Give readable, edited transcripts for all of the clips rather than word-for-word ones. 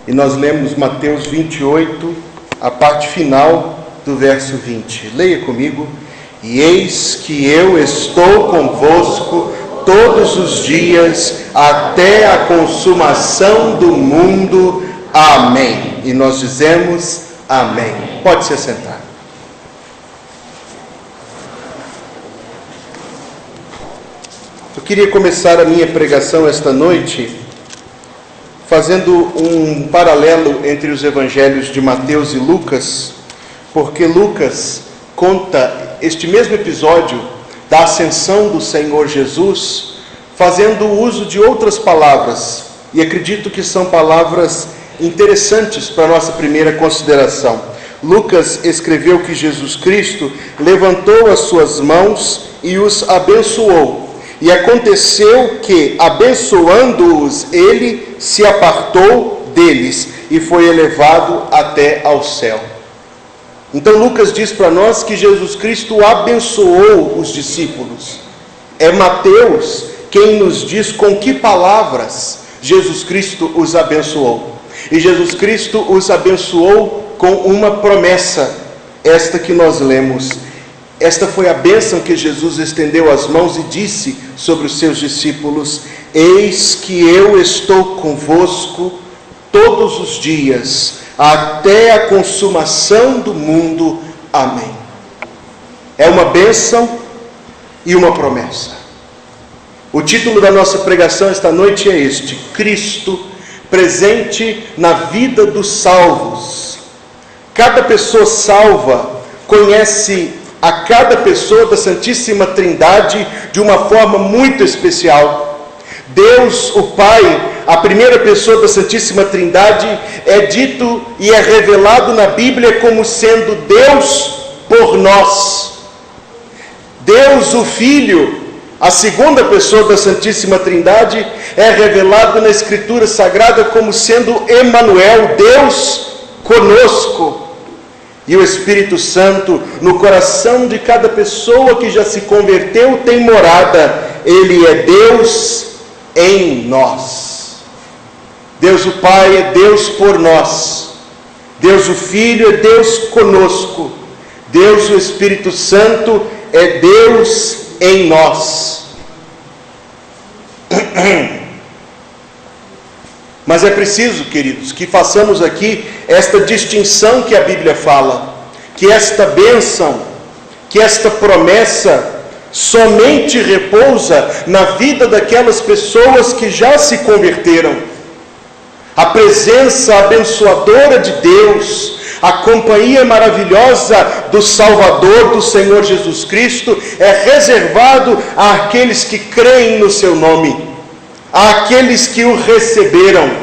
E nós lemos Mateus 28, a parte final do verso 20. Leia comigo. E eis que eu estou convosco todos os dias, até a consumação do mundo. Amém. E nós dizemos amém. Pode se assentar. Eu queria começar a minha pregação esta noite fazendo um paralelo entre os evangelhos de Mateus e Lucas, porque Lucas conta este mesmo episódio da ascensão do Senhor Jesus, fazendo uso de outras palavras, e acredito que são palavras interessantes para a nossa primeira consideração. Lucas escreveu que Jesus Cristo levantou as suas mãos e os abençoou. E aconteceu que, abençoando-os, ele se apartou deles e foi elevado até ao céu. Então Lucas diz para nós que Jesus Cristo abençoou os discípulos. É Mateus quem nos diz com que palavras Jesus Cristo os abençoou. E Jesus Cristo os abençoou com uma promessa, esta que nós lemos. Esta foi a bênção que Jesus estendeu as mãos e disse sobre os seus discípulos: eis que eu estou convosco todos os dias, até a consumação do mundo. Amém. É uma bênção e uma promessa. O título da nossa pregação esta noite é este: Cristo presente na vida dos salvos. Cada pessoa salva conhece a cada pessoa da Santíssima Trindade de uma forma muito especial. Deus, o Pai, a primeira pessoa da Santíssima Trindade, é dito e é revelado na Bíblia como sendo Deus por nós. Deus, o Filho, a segunda pessoa da Santíssima Trindade, é revelado na Escritura Sagrada como sendo Emanuel, Deus conosco. E o Espírito Santo, no coração de cada pessoa que já se converteu, tem morada. Ele é Deus em nós. Deus o Pai é Deus por nós. Deus o Filho é Deus conosco. Deus o Espírito Santo é Deus em nós. Mas é preciso, queridos, que façamos aqui esta distinção que a Bíblia fala, que esta bênção, que esta promessa somente repousa na vida daquelas pessoas que já se converteram. A presença abençoadora de Deus, a companhia maravilhosa do Salvador, do Senhor Jesus Cristo, é reservado àqueles que creem no seu nome. Àqueles que o receberam.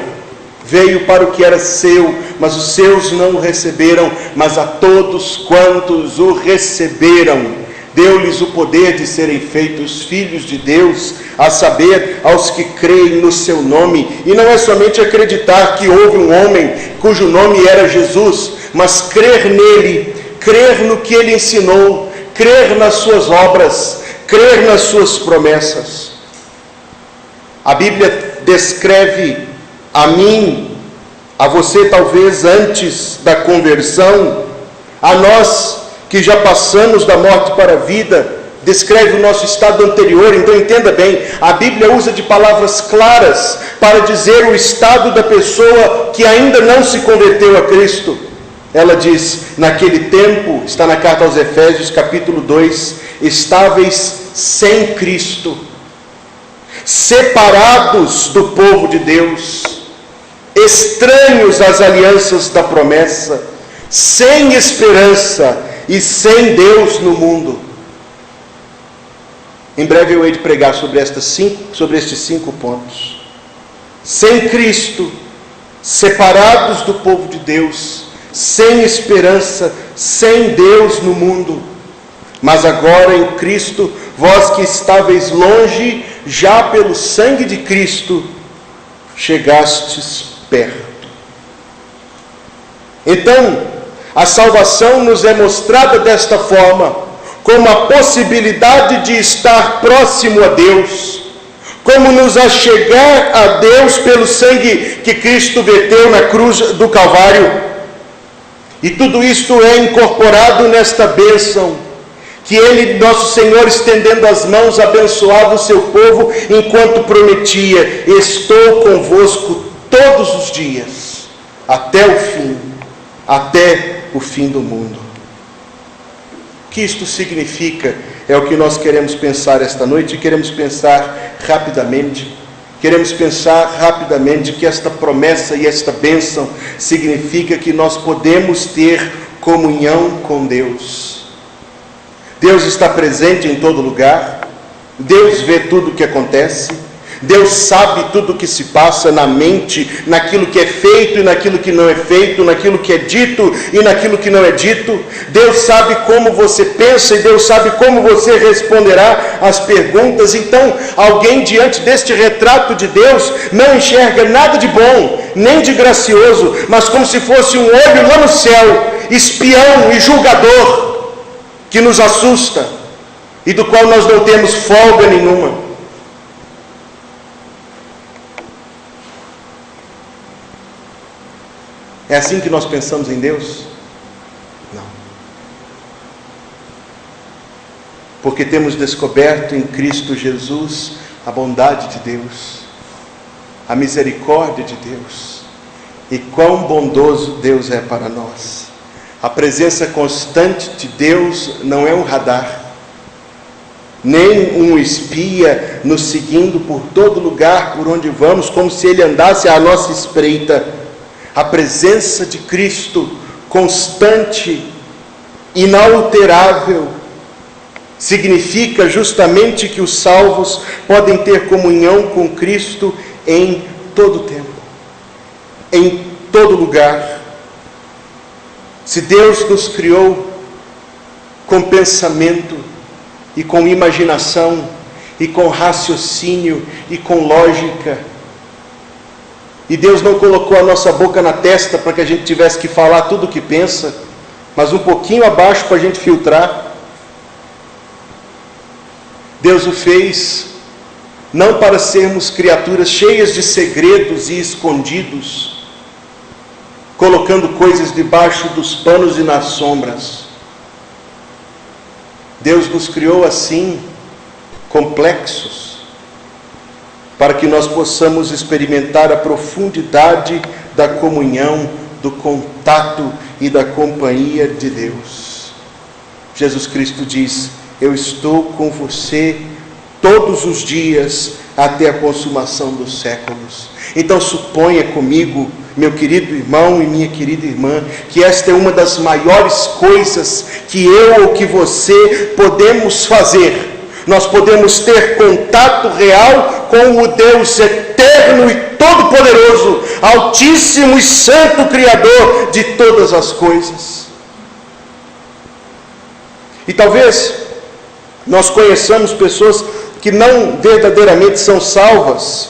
Veio para o que era seu, mas os seus não o receberam, mas a todos quantos o receberam, deu-lhes o poder de serem feitos filhos de Deus, a saber, aos que creem no seu nome. E não é somente acreditar que houve um homem cujo nome era Jesus, mas crer nele, crer no que ele ensinou, crer nas suas obras, crer nas suas promessas. A Bíblia descreve a mim, a você talvez antes da conversão, a nós que já passamos da morte para a vida, descreve o nosso estado anterior. Então entenda bem, a Bíblia usa de palavras claras para dizer o estado da pessoa que ainda não se converteu a Cristo. Ela diz, naquele tempo, está na carta aos Efésios capítulo 2, estáveis sem Cristo, separados do povo de Deus, estranhos às alianças da promessa, sem esperança e sem Deus no mundo. Em breve eu hei de pregar sobre estes 5 pontos. Sem Cristo, separados do povo de Deus, sem esperança, sem Deus no mundo. Mas agora em Cristo, vós que estáveis longe, já pelo sangue de Cristo, chegastes perto. Então, a salvação nos é mostrada desta forma, como a possibilidade de estar próximo a Deus, como nos achegar a Deus pelo sangue que Cristo verteu na cruz do Calvário. E tudo isto é incorporado nesta bênção, que Ele, nosso Senhor, estendendo as mãos, abençoava o seu povo, enquanto prometia: estou convosco todos os dias, até o fim do mundo. O que isto significa? É o que nós queremos pensar esta noite, e queremos pensar rapidamente. Queremos pensar rapidamente que esta promessa e esta bênção significa que nós podemos ter comunhão com Deus. Deus está presente em todo lugar, Deus vê tudo o que acontece, Deus sabe tudo o que se passa na mente, naquilo que é feito e naquilo que não é feito, naquilo que é dito e naquilo que não é dito. Deus sabe como você pensa e Deus sabe como você responderá às perguntas. Então, alguém diante deste retrato de Deus não enxerga nada de bom, nem de gracioso, mas como se fosse um olho lá no céu, espião e julgador, que nos assusta e do qual nós não temos folga nenhuma. É assim que nós pensamos em Deus? Não. Porque temos descoberto em Cristo Jesus a bondade de Deus, a misericórdia de Deus, e quão bondoso Deus é para nós. A presença constante de Deus não é um radar, nem um espia nos seguindo por todo lugar por onde vamos, como se Ele andasse à nossa espreita. A presença de Cristo, constante, inalterável, significa justamente que os salvos podem ter comunhão com Cristo em todo tempo, em todo lugar. Se Deus nos criou com pensamento e com imaginação e com raciocínio e com lógica, e Deus não colocou a nossa boca na testa para que a gente tivesse que falar tudo o que pensa, mas um pouquinho abaixo para a gente filtrar. Deus o fez não para sermos criaturas cheias de segredos e escondidos, colocando coisas debaixo dos panos e nas sombras. Deus nos criou assim, complexos, para que nós possamos experimentar a profundidade da comunhão, do contato e da companhia de Deus. Jesus Cristo diz: eu estou com você todos os dias até a consumação dos séculos. Então suponha comigo, meu querido irmão e minha querida irmã, que esta é uma das maiores coisas que eu ou que você podemos fazer. Nós podemos ter contato real com o Deus eterno e todo-poderoso, altíssimo e santo Criador de todas as coisas. E talvez nós conheçamos pessoas que não verdadeiramente são salvas.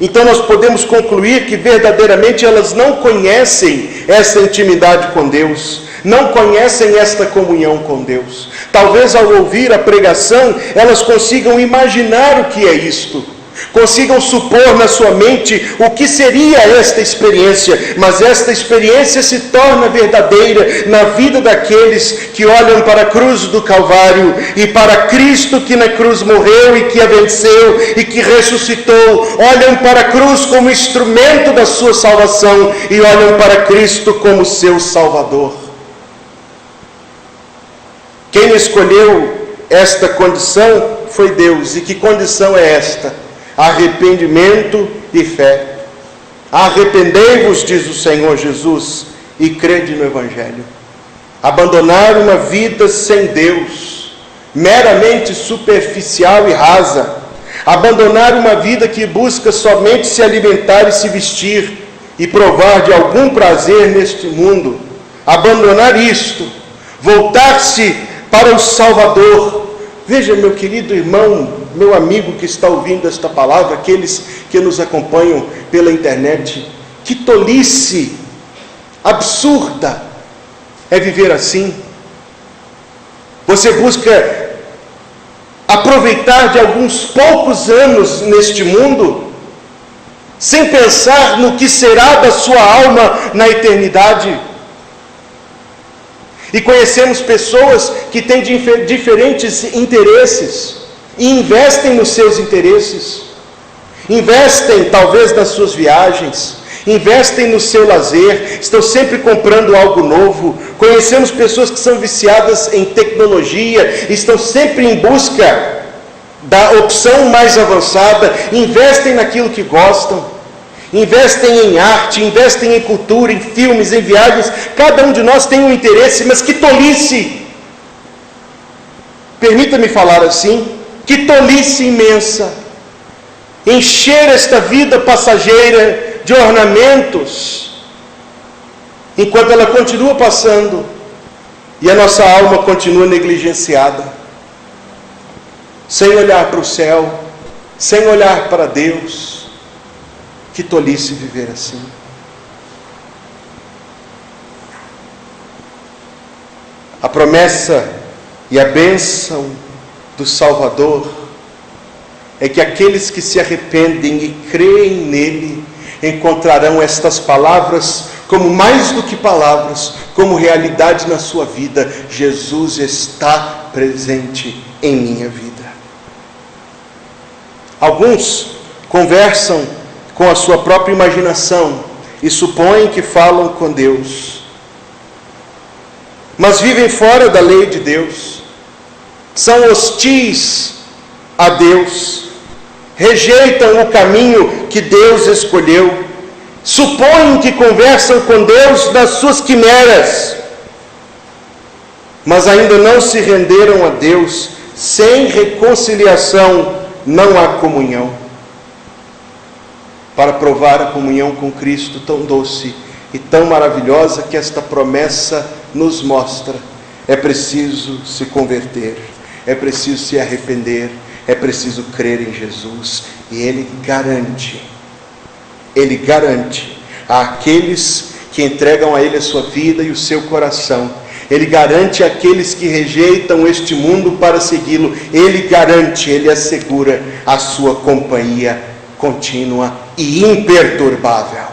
Então nós podemos concluir que verdadeiramente elas não conhecem essa intimidade com Deus, não conhecem esta comunhão com Deus. Talvez ao ouvir a pregação elas consigam imaginar o que é isto, consigam supor na sua mente o que seria esta experiência, mas esta experiência se torna verdadeira na vida daqueles que olham para a cruz do Calvário e para Cristo que na cruz morreu e que a venceu e que ressuscitou. Olham para a cruz como instrumento da sua salvação e olham para Cristo como seu Salvador. Quem escolheu esta condição foi Deus. E que condição é esta? Arrependimento e fé. Arrependei-vos, diz o Senhor Jesus, e crede no Evangelho. Abandonar uma vida sem Deus, meramente superficial e rasa. Abandonar uma vida que busca somente se alimentar e se vestir e provar de algum prazer neste mundo. Abandonar isto, voltar-se para o Salvador. Veja, meu querido irmão, meu amigo que está ouvindo esta palavra, aqueles que nos acompanham pela internet, que tolice absurda é viver assim. Você busca aproveitar de alguns poucos anos neste mundo, sem pensar no que será da sua alma na eternidade. E conhecemos pessoas que têm diferentes interesses e investem nos seus interesses. Investem talvez nas suas viagens, investem no seu lazer, estão sempre comprando algo novo. Conhecemos pessoas que são viciadas em tecnologia, estão sempre em busca da opção mais avançada, investem naquilo que gostam, investem em arte, investem em cultura, em filmes, em viagens. Cada um de nós tem um interesse, mas que tolice! Permita-me falar assim, que tolice imensa! Encher esta vida passageira de ornamentos, enquanto ela continua passando e a nossa alma continua negligenciada, sem olhar para o céu, sem olhar para Deus. Que tolice viver assim. A promessa e a bênção do Salvador é que aqueles que se arrependem e creem nele encontrarão estas palavras como mais do que palavras, como realidade na sua vida. Jesus está presente em minha vida. Alguns conversam com a sua própria imaginação e supõem que falam com Deus, mas vivem fora da lei de Deus, são hostis a Deus, rejeitam o caminho que Deus escolheu, supõem que conversam com Deus nas suas quimeras, mas ainda não se renderam a Deus. Sem reconciliação não há comunhão. Para provar a comunhão com Cristo tão doce e tão maravilhosa que esta promessa nos mostra, é preciso se converter, é preciso se arrepender, é preciso crer em Jesus. E Ele garante àqueles que entregam a Ele a sua vida e o seu coração. Ele garante àqueles que rejeitam este mundo para segui-lo. Ele garante, Ele assegura a sua companhia contínua e imperturbável.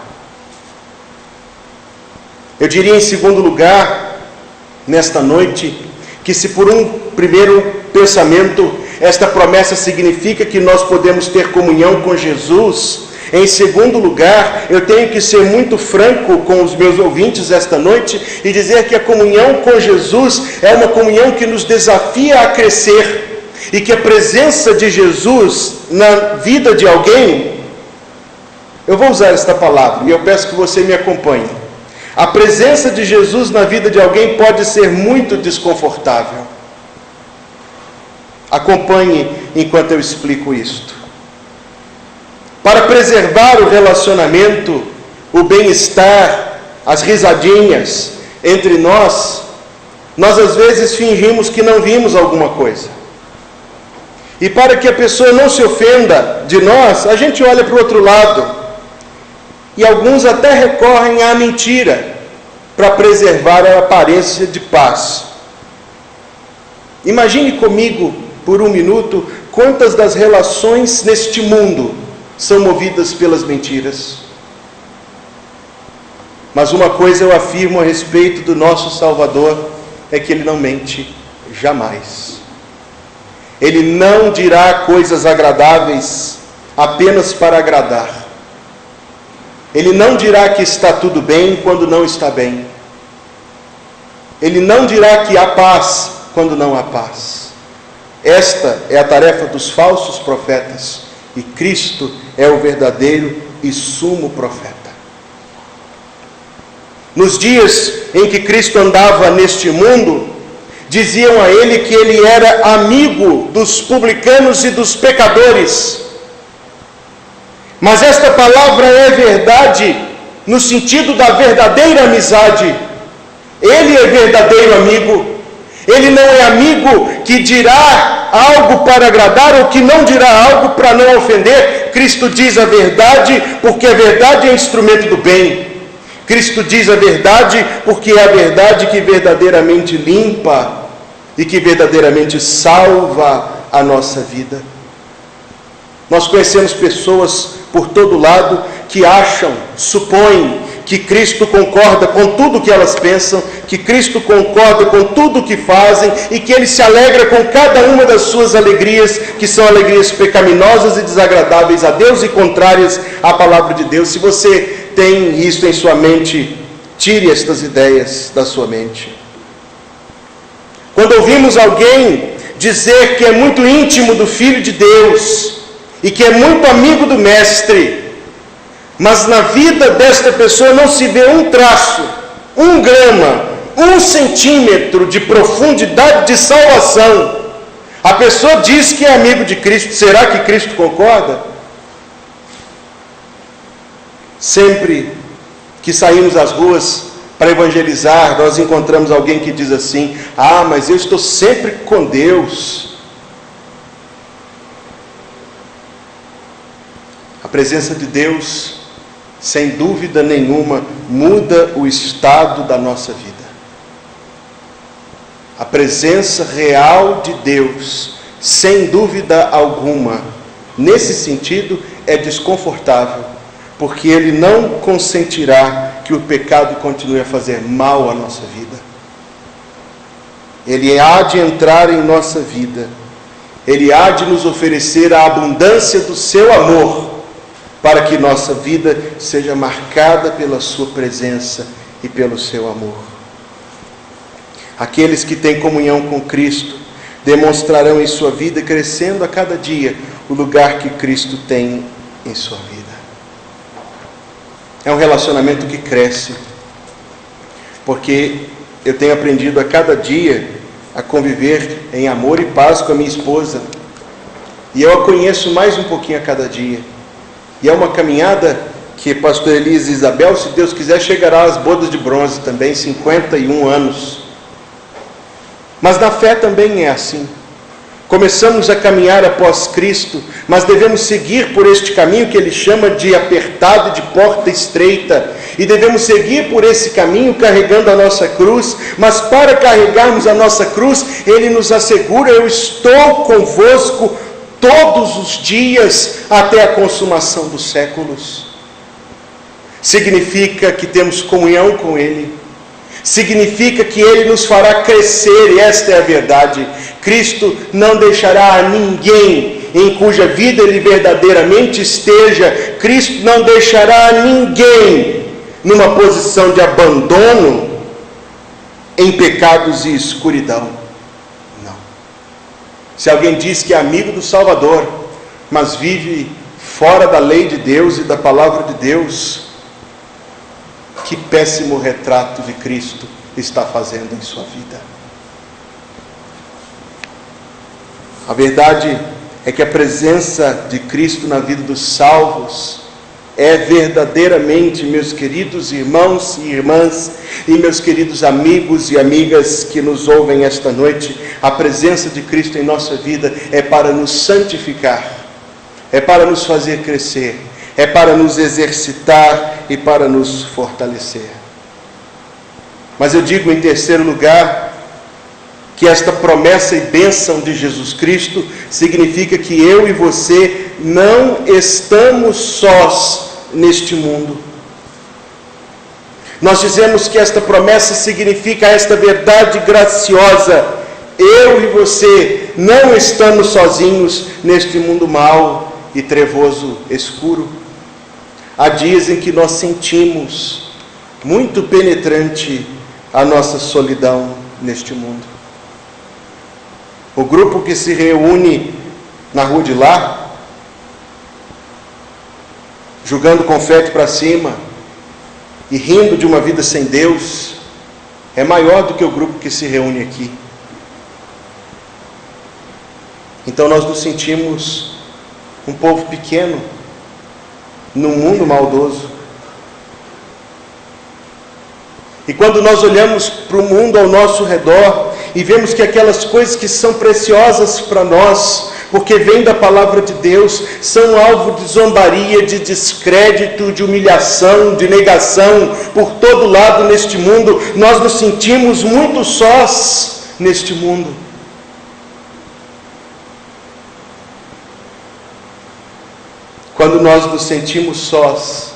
Eu diria em segundo lugar, nesta noite, que se por um primeiro pensamento esta promessa significa que nós podemos ter comunhão com Jesus, em segundo lugar, eu tenho que ser muito franco com os meus ouvintes esta noite e dizer que a comunhão com Jesus é uma comunhão que nos desafia a crescer, e que a presença de Jesus na vida de alguém, eu vou usar esta palavra e eu peço que você me acompanhe. A presença de Jesus na vida de alguém pode ser muito desconfortável. Acompanhe enquanto eu explico isto. Para preservar o relacionamento, o bem-estar, as risadinhas entre nós às vezes fingimos que não vimos alguma coisa. E para que a pessoa não se ofenda de nós, a gente olha para o outro lado. E alguns até recorrem à mentira para preservar a aparência de paz. Imagine comigo, por um minuto, quantas das relações neste mundo são movidas pelas mentiras. Mas uma coisa eu afirmo a respeito do nosso Salvador, é que Ele não mente jamais. Ele não dirá coisas agradáveis apenas para agradar. Ele não dirá que está tudo bem quando não está bem. Ele não dirá que há paz quando não há paz. Esta é a tarefa dos falsos profetas, e Cristo é o verdadeiro e sumo profeta. Nos dias em que Cristo andava neste mundo, diziam a Ele que Ele era amigo dos publicanos e dos pecadores. Mas esta palavra é verdade no sentido da verdadeira amizade. Ele é verdadeiro amigo. Ele não é amigo que dirá algo para agradar ou que não dirá algo para não ofender. Cristo diz a verdade porque a verdade é instrumento do bem. Cristo diz a verdade porque é a verdade que verdadeiramente limpa e que verdadeiramente salva a nossa vida. Nós conhecemos pessoas por todo lado que acham, supõem que Cristo concorda com tudo que elas pensam, que Cristo concorda com tudo que fazem e que Ele se alegra com cada uma das suas alegrias, que são alegrias pecaminosas e desagradáveis a Deus e contrárias à palavra de Deus. Se você tem isso em sua mente, tire estas ideias da sua mente. Quando ouvimos alguém dizer que é muito íntimo do Filho de Deus e que é muito amigo do Mestre, mas na vida desta pessoa não se vê um traço, 1 grama, 1 centímetro de profundidade de salvação, a pessoa diz que é amigo de Cristo. Será que Cristo concorda? Sempre que saímos às ruas para evangelizar, nós encontramos alguém que diz assim: ah, mas eu estou sempre com Deus. A presença de Deus, sem dúvida nenhuma, muda o estado da nossa vida. A presença real de Deus, sem dúvida alguma, nesse sentido, é desconfortável, porque Ele não consentirá que o pecado continue a fazer mal à nossa vida. Ele há de entrar em nossa vida, Ele há de nos oferecer a abundância do seu amor, para que nossa vida seja marcada pela sua presença e pelo seu amor. Aqueles que têm comunhão com Cristo demonstrarão em sua vida, crescendo a cada dia, o lugar que Cristo tem em sua vida. É um relacionamento que cresce, porque eu tenho aprendido a cada dia a conviver em amor e paz com a minha esposa, e eu a conheço mais um pouquinho a cada dia. E é uma caminhada que pastor Elias e Isabel, se Deus quiser, chegará às bodas de bronze também, 51 anos. Mas na fé também é assim. Começamos a caminhar após Cristo, mas devemos seguir por este caminho que Ele chama de apertado, de porta estreita. E devemos seguir por esse caminho carregando a nossa cruz, mas para carregarmos a nossa cruz, Ele nos assegura: eu estou convosco todos os dias até a consumação dos séculos. Significa que temos comunhão com Ele, significa que Ele nos fará crescer, e esta é a verdade. Cristo não deixará a ninguém em cuja vida Ele verdadeiramente esteja, Cristo não deixará a ninguém numa posição de abandono, em pecados e escuridão. Se alguém diz que é amigo do Salvador, mas vive fora da lei de Deus e da palavra de Deus, que péssimo retrato de Cristo está fazendo em sua vida. A verdade é que a presença de Cristo na vida dos salvos é verdadeiramente, meus queridos irmãos e irmãs, e meus queridos amigos e amigas que nos ouvem esta noite, a presença de Cristo em nossa vida é para nos santificar, é para nos fazer crescer, é para nos exercitar e para nos fortalecer. Mas eu digo em terceiro lugar, que esta promessa e bênção de Jesus Cristo significa que eu e você não estamos sós neste mundo. Nós dizemos que esta promessa significa esta verdade graciosa: eu e você não estamos sozinhos neste mundo mau e trevoso, escuro. Há dias em que nós sentimos muito penetrante a nossa solidão neste mundo. O grupo que se reúne na rua de lá, jogando confete para cima e rindo de uma vida sem Deus, é maior do que o grupo que se reúne aqui. Então nós nos sentimos um povo pequeno num mundo maldoso. E quando nós olhamos para o mundo ao nosso redor e vemos que aquelas coisas que são preciosas para nós, porque vêm da palavra de Deus, são alvo de zombaria, de descrédito, de humilhação, de negação por todo lado neste mundo, nós nos sentimos muito sós neste mundo. quando nós nos sentimos sós,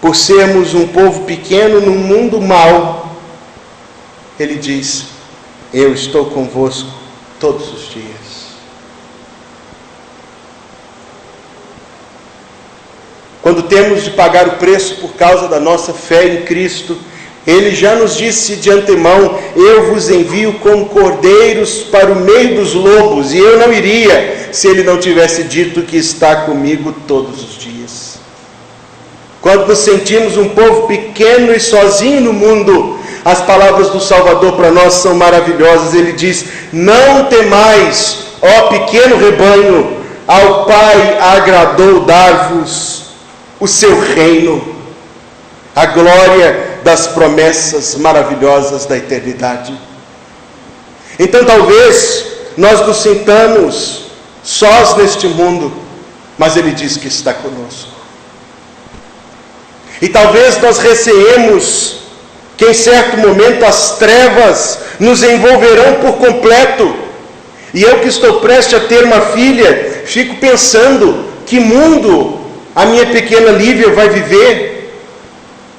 por sermos um povo pequeno num mundo mau, Ele diz: eu estou convosco todos os dias. Quando temos de pagar o preço por causa da nossa fé em Cristo, Ele já nos disse de antemão: eu vos envio como cordeiros para o meio dos lobos, e eu não iria se Ele não tivesse dito que está comigo todos os dias. Quando nos sentimos um povo pequeno e sozinho no mundo, as palavras do Salvador para nós são maravilhosas. Ele diz: não temais, ó pequeno rebanho, ao Pai agradou dar-vos o seu reino, a glória das promessas maravilhosas da eternidade. Então talvez nós nos sintamos sós neste mundo, mas Ele diz que está conosco. E talvez nós receemos que em certo momento as trevas nos envolverão por completo. E eu que estou prestes a ter uma filha, fico pensando que mundo a minha pequena Lívia vai viver.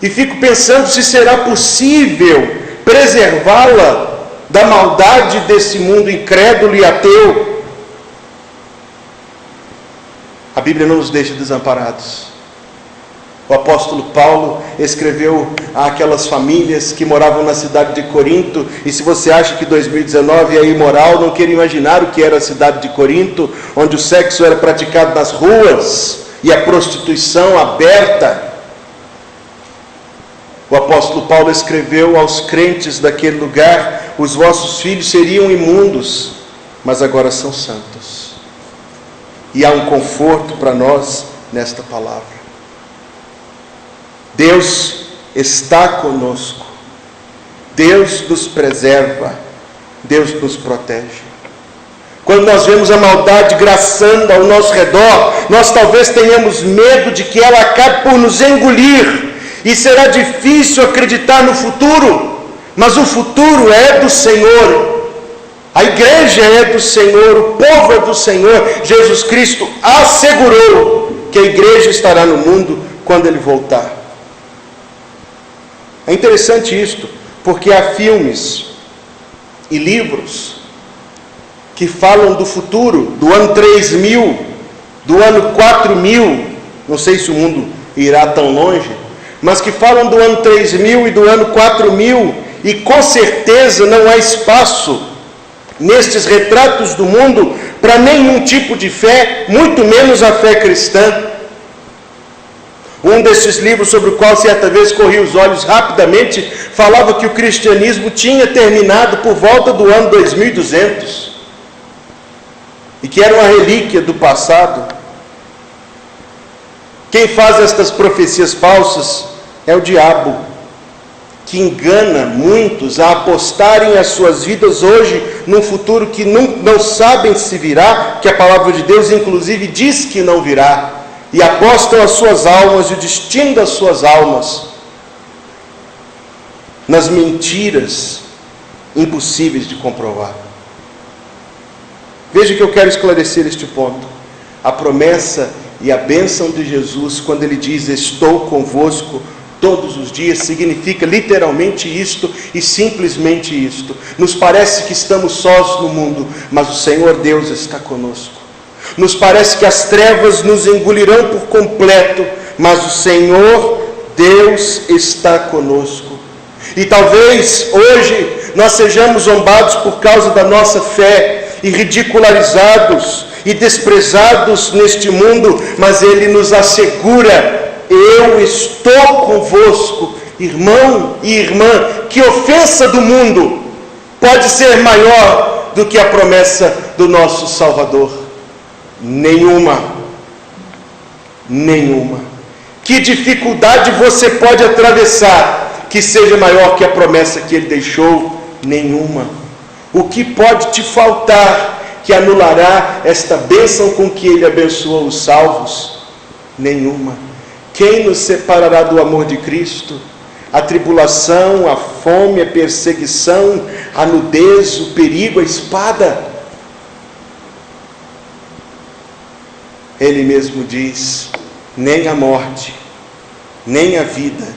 E fico pensando se será possível preservá-la da maldade desse mundo incrédulo e ateu. A Bíblia não nos deixa desamparados. O apóstolo Paulo escreveu àquelas famílias que moravam na cidade de Corinto, e se você acha que 2019 é imoral, não queira imaginar o que era a cidade de Corinto, onde o sexo era praticado nas ruas e a prostituição aberta. O apóstolo Paulo escreveu aos crentes daquele lugar: os vossos filhos seriam imundos, mas agora são santos. E há um conforto para nós nesta palavra. Deus está conosco, Deus nos preserva, Deus nos protege. Quando nós vemos a maldade graçando ao nosso redor, nós talvez tenhamos medo de que ela acabe por nos engolir, e será difícil acreditar no futuro, mas o futuro é do Senhor, a igreja é do Senhor, o povo é do Senhor. Jesus Cristo assegurou que a igreja estará no mundo quando Ele voltar. É interessante isto, porque há filmes e livros que falam do futuro, do ano 3000, do ano 4000, não sei se o mundo irá tão longe, mas que falam do ano 3000 e do ano 4000, e com certeza não há espaço nestes retratos do mundo para nenhum tipo de fé, muito menos a fé cristã. Um desses livros, sobre o qual certa vez corri os olhos rapidamente, falava que o cristianismo tinha terminado por volta do ano 2200, e que era uma relíquia do passado. Quem faz estas profecias falsas é o diabo, que engana muitos a apostarem as suas vidas hoje num futuro que não sabem se virá, que a palavra de Deus inclusive diz que não virá, e apostam as suas almas e o destino das suas almas nas mentiras impossíveis de comprovar. Veja que eu quero esclarecer este ponto. A promessa e a bênção de Jesus, quando Ele diz: estou convosco todos os dias, significa literalmente isto e simplesmente isto. Nos parece que estamos sós no mundo, mas o Senhor Deus está conosco. Nos parece que as trevas nos engolirão por completo, mas o Senhor Deus está conosco. E talvez hoje nós sejamos zombados por causa da nossa fé, e ridicularizados e desprezados neste mundo, mas Ele nos assegura: eu estou convosco. Irmão e irmã, que ofensa do mundo pode ser maior do que a promessa do nosso Salvador? Nenhuma. Nenhuma. Que dificuldade você pode atravessar que seja maior que a promessa que Ele deixou? Nenhuma. O que pode te faltar que anulará esta bênção com que Ele abençoou os salvos? Nenhuma. Quem nos separará do amor de Cristo? A tribulação, a fome, a perseguição, a nudez, o perigo, a espada? Ele mesmo diz: nem a morte, nem a vida,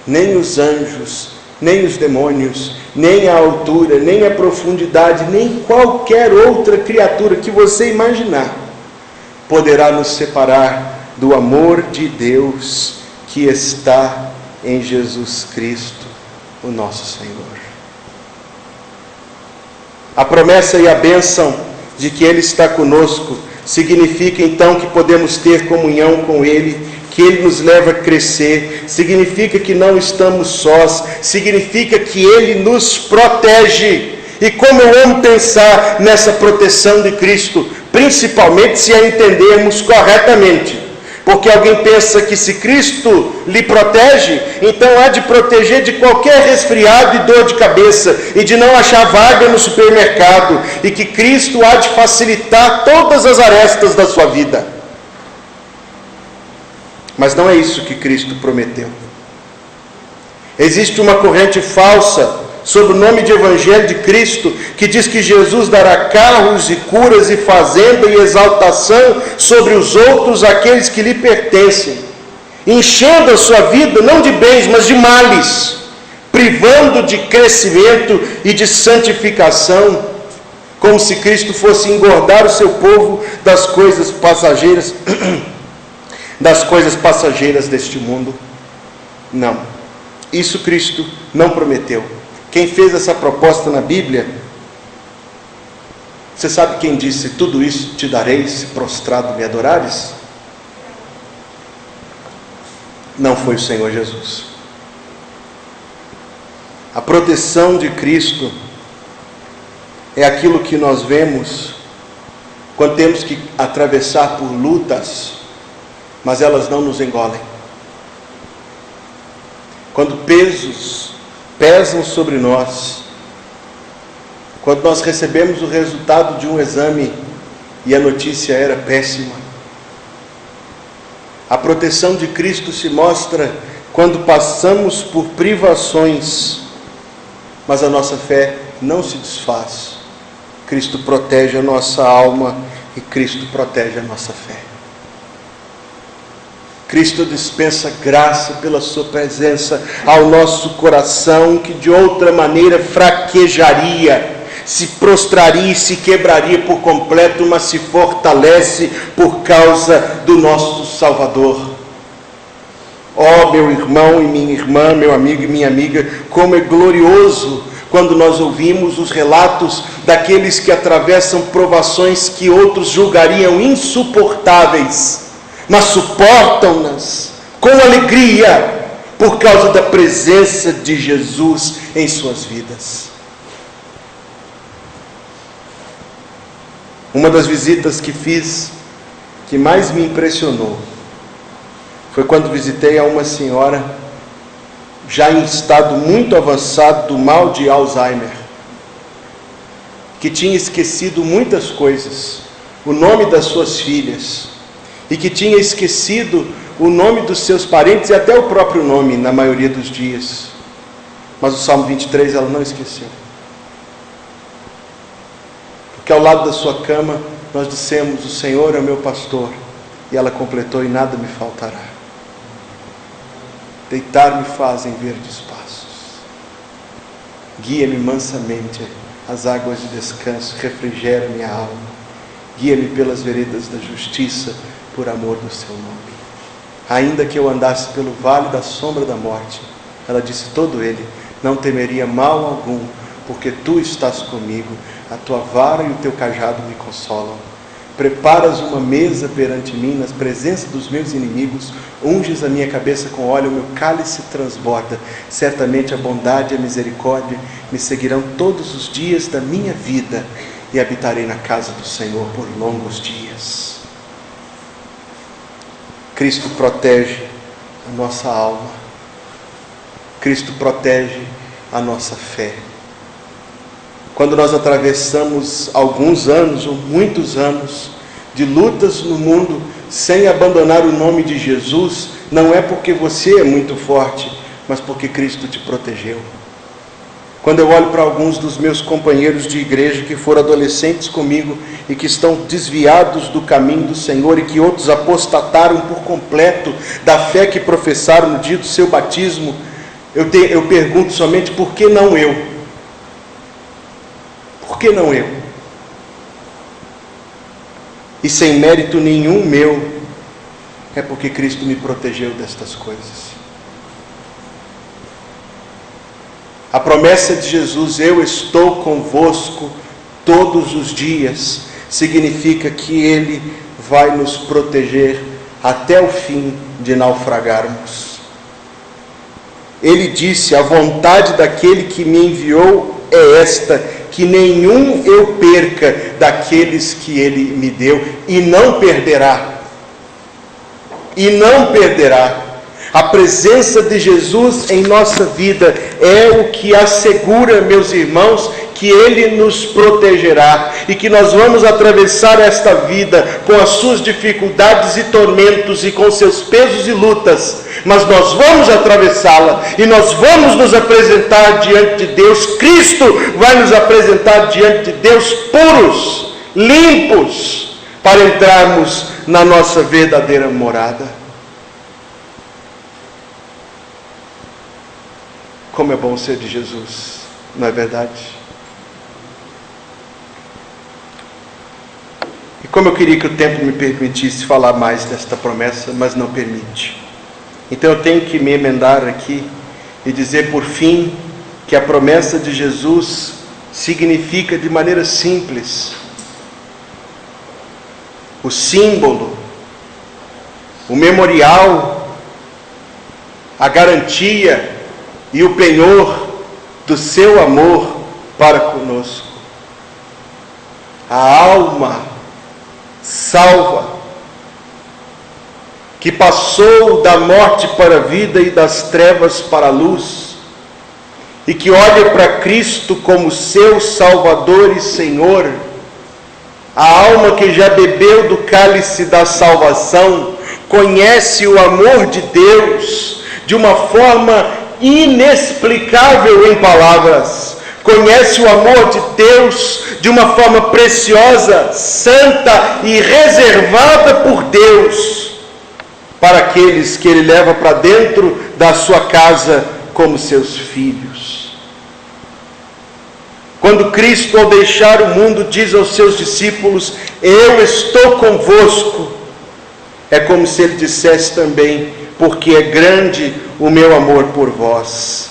nem os anjos, nem os demônios, nem a altura, nem a profundidade, nem qualquer outra criatura que você imaginar poderá nos separar do amor de Deus que está em Jesus Cristo, o nosso Senhor. A promessa e a bênção de que Ele está conosco significa então que podemos ter comunhão com Ele, que Ele nos leva a crescer, significa que não estamos sós, significa que Ele nos protege. E como eu amo pensar nessa proteção de Cristo, principalmente se a entendermos corretamente. Porque alguém pensa que se Cristo lhe protege, então há de proteger de qualquer resfriado e dor de cabeça, e de não achar vaga no supermercado, e que Cristo há de facilitar todas as arestas da sua vida. Mas não é isso que Cristo prometeu. Existe uma corrente falsa sob o nome de Evangelho de Cristo, que diz que Jesus dará carros e curas e fazenda e exaltação sobre os outros, aqueles que lhe pertencem, enchendo a sua vida não de bens, mas de males, privando de crescimento e de santificação, como se Cristo fosse engordar o seu povo das coisas passageiras, deste mundo. Não, isso Cristo não prometeu. Quem fez essa proposta na Bíblia, você sabe quem disse: tudo isso te darei se prostrado me adorares? Não foi o Senhor Jesus. A proteção de Cristo é aquilo que nós vemos quando temos que atravessar por lutas, mas elas não nos engolem. Quando pesos pesam sobre nós, quando nós recebemos o resultado de um exame e a notícia era péssima. A proteção de Cristo se mostra quando passamos por privações, mas a nossa fé não se desfaz. Cristo protege a nossa alma e Cristo protege a nossa fé. Cristo dispensa graça pela sua presença ao nosso coração, que de outra maneira fraquejaria, se prostraria e se quebraria por completo, mas se fortalece por causa do nosso Salvador. Ó, meu irmão e minha irmã, meu amigo e minha amiga, como é glorioso quando nós ouvimos os relatos daqueles que atravessam provações que outros julgariam insuportáveis, mas suportam-nas com alegria por causa da presença de Jesus em suas vidas. Uma das visitas que fiz, que mais me impressionou, foi quando visitei a uma senhora já em estado muito avançado do mal de Alzheimer, que tinha esquecido muitas coisas, o nome das suas filhas, e que tinha esquecido o nome dos seus parentes e até o próprio nome na maioria dos dias. Mas o Salmo 23 ela não esqueceu. Porque ao lado da sua cama nós dissemos: o Senhor é o meu pastor. E ela completou: e nada me faltará. Deitar-me faz em verdes passos. Guia-me mansamente às águas de descanso, refrigera minha alma. Guia-me pelas veredas da justiça, por amor do seu nome. Ainda que eu andasse pelo vale da sombra da morte, ela disse, todo ele, não temeria mal algum, porque tu estás comigo, a tua vara e o teu cajado me consolam. Preparas uma mesa perante mim, nas presenças dos meus inimigos, unges a minha cabeça com óleo, o meu cálice transborda. Certamente a bondade e a misericórdia me seguirão todos os dias da minha vida, e habitarei na casa do Senhor por longos dias. Cristo protege a nossa alma. Cristo protege a nossa fé. Quando nós atravessamos alguns anos ou muitos anos de lutas no mundo sem abandonar o nome de Jesus, não é porque você é muito forte, mas porque Cristo te protegeu. Quando eu olho para alguns dos meus companheiros de igreja que foram adolescentes comigo e que estão desviados do caminho do Senhor e que outros apostataram por completo da fé que professaram no dia do seu batismo, eu pergunto somente: por que não eu? Por que não eu? E sem mérito nenhum meu, é porque Cristo me protegeu destas coisas. A promessa de Jesus, eu estou convosco todos os dias, significa que Ele vai nos proteger até o fim de naufragarmos. Ele disse: a vontade daquele que me enviou é esta, que nenhum eu perca daqueles que Ele me deu, e não perderá. E não perderá. A presença de Jesus em nossa vida é o que assegura, meus irmãos, que Ele nos protegerá e que nós vamos atravessar esta vida com as suas dificuldades e tormentos e com seus pesos e lutas, mas nós vamos atravessá-la e nós vamos nos apresentar diante de Deus. Cristo vai nos apresentar diante de Deus puros, limpos, para entrarmos na nossa verdadeira morada. Como é bom ser de Jesus, não é verdade? E como eu queria que o tempo me permitisse falar mais desta promessa, mas não permite. Então eu tenho que me emendar aqui e dizer por fim que a promessa de Jesus significa de maneira simples o símbolo, o memorial, a garantia e o penhor do seu amor para conosco. A alma salva, que passou da morte para a vida e das trevas para a luz, e que olha para Cristo como seu Salvador e Senhor, a alma que já bebeu do cálice da salvação, conhece o amor de Deus de uma forma inexplicável em palavras, conhece o amor de Deus de uma forma preciosa, santa e reservada por Deus para aqueles que Ele leva para dentro da sua casa como seus filhos. Quando Cristo, ao deixar o mundo, diz aos seus discípulos: eu estou convosco, é como se Ele dissesse também: porque é grande o meu amor por vós.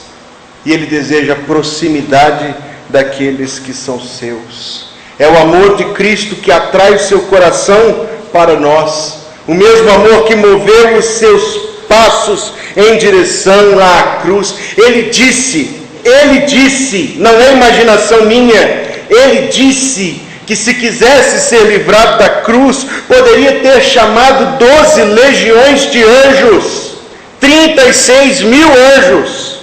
E Ele deseja a proximidade daqueles que são seus. É o amor de Cristo que atrai o seu coração para nós. O mesmo amor que moveu os seus passos em direção à cruz. Ele disse, não é imaginação minha, Ele disse que se quisesse ser livrado da cruz, poderia ter chamado 12 legiões de anjos, 36 mil anjos,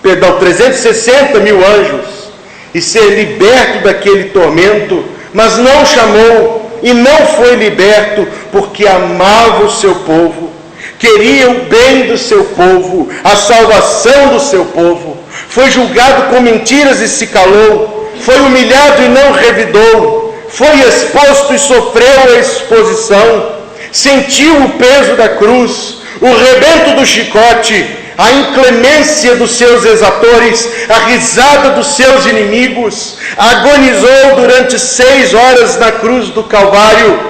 360 mil anjos, e ser liberto daquele tormento, mas não chamou e não foi liberto, porque amava o seu povo, queria o bem do seu povo, a salvação do seu povo. Foi julgado com mentiras e se calou, foi humilhado e não revidou, foi exposto e sofreu a exposição, sentiu o peso da cruz, o rebento do chicote, a inclemência dos seus exatores, a risada dos seus inimigos, agonizou durante 6 horas na cruz do Calvário,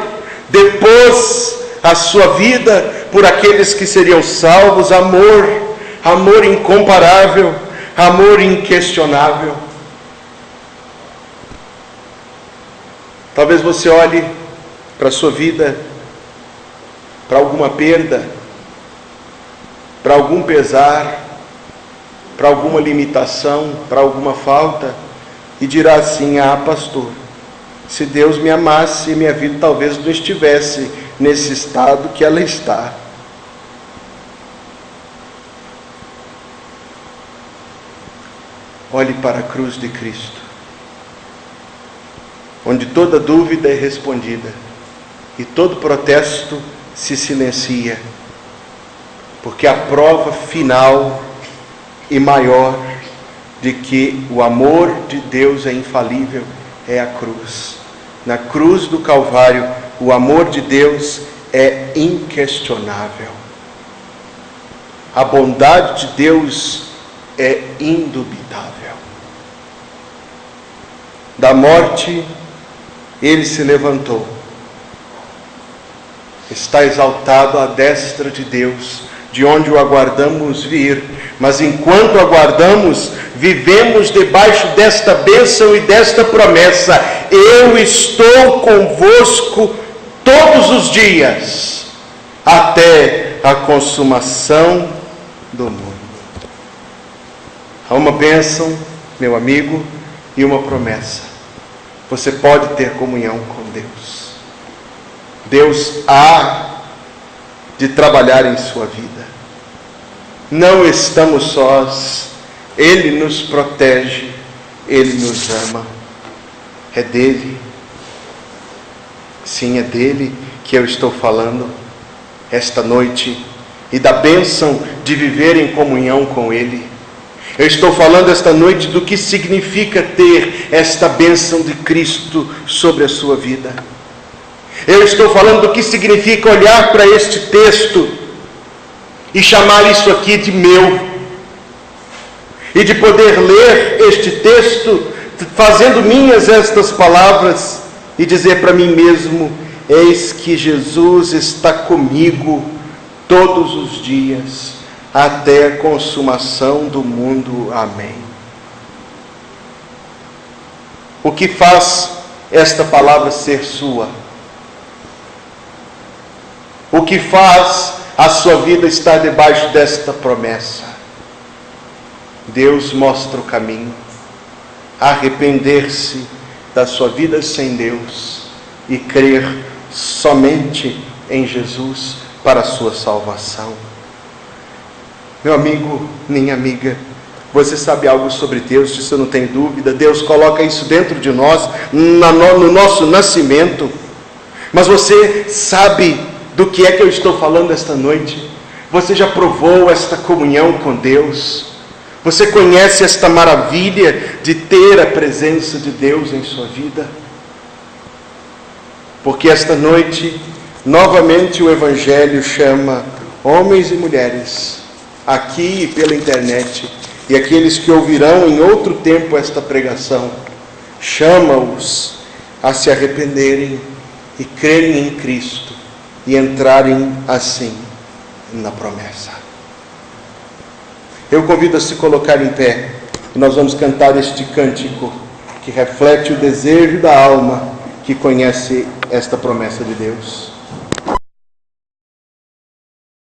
depois a sua vida por aqueles que seriam salvos. Amor incomparável, amor inquestionável. Talvez você olhe para a sua vida, para alguma perda, para algum pesar, para alguma limitação, para alguma falta, e dirá assim: ah, pastor, se Deus me amasse, minha vida talvez não estivesse nesse estado que ela está. Olhe para a cruz de Cristo, onde toda dúvida é respondida e todo protesto se silencia, porque a prova final e maior de que o amor de Deus é infalível é a cruz. Na cruz do Calvário, o amor de Deus é inquestionável. A bondade de Deus é indubitável. Da morte, ele se levantou. Está exaltado à destra de Deus, de onde o aguardamos vir. Mas enquanto aguardamos, vivemos debaixo desta bênção e desta promessa: eu estou convosco todos os dias, até a consumação do mundo. Há uma bênção, meu amigo, e uma promessa. Você pode ter comunhão com Deus. Deus há de trabalhar em sua vida. Não estamos sós. Ele nos protege. Ele nos ama. É dele. Sim, é dele que eu estou falando esta noite. E da bênção de viver em comunhão com Ele. Eu estou falando esta noite do que significa ter esta bênção de Cristo sobre a sua vida. Eu estou falando do que significa olhar para este texto e chamar isso aqui de meu. E de poder ler este texto, fazendo minhas estas palavras e dizer para mim mesmo: eis que Jesus está comigo todos os dias, até a consumação do mundo. Amém. O que faz esta palavra ser sua? O que faz a sua vida estar debaixo desta promessa? Deus mostra o caminho. Arrepender-se da sua vida sem Deus e crer somente em Jesus para a sua salvação. Meu amigo, minha amiga, você sabe algo sobre Deus, disso eu não tenho dúvida. Deus coloca isso dentro de nós, no nosso nascimento. Mas você sabe do que é que eu estou falando esta noite? Você já provou esta comunhão com Deus? Você conhece esta maravilha de ter a presença de Deus em sua vida? Porque esta noite, novamente o Evangelho chama homens e mulheres, aqui e pela internet, e aqueles que ouvirão em outro tempo esta pregação, chama-os a se arrependerem e crerem em Cristo e entrarem assim na promessa. Eu convido a se colocar em pé e nós vamos cantar este cântico que reflete o desejo da alma que conhece esta promessa de Deus.